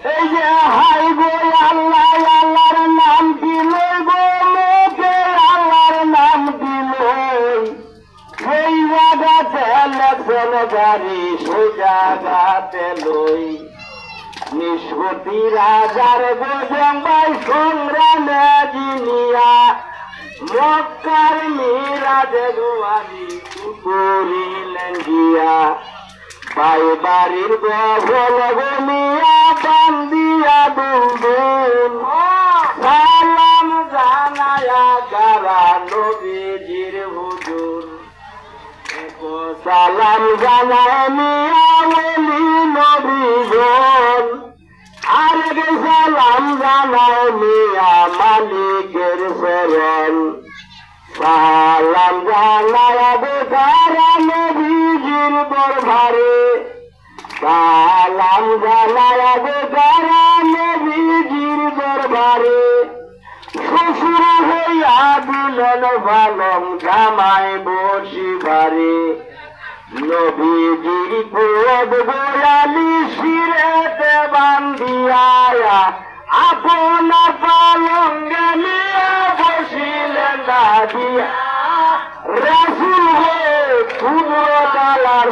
এই যে হাই গো আল্লাহ, আল্লাহর নাম দিল গো মুখে, আল্লাহর নাম দিল। সেই জায়গাতে লেখেন গাড়ি, সেই জায়গাতে লই। নিষ্পতি রাজার গোজম্বাই সংগ্রামে জিনিয়া, মক্কার মিরাজে গোয়ারি করিলেন গিয়া। ভাই বাড়ির গহল গমিয়া বান্দিয়া দুলদুল, সালাম জানায়া গারা নবীজির হুজুর। সালাম জানায় মিয়া বলি নবীজন, আরেক সালাম জানায় মিয়া মালিকের শরণ। সালাম জানায় বেকারা নবীজির দরবারে, সালাম জানায় বেকারা নবীজির দরবারে। শ্বশুর হইয়া দিলেন ভালম জামাই বসিবারে। নবীজির পদ গোয়ালি শিরেতে বান্ধিয়া, আপনার পালঙ্গে নিয়ে বসিলেন দাদিয়া। রাসূল হয়ে ক্ষুদ্র ডালার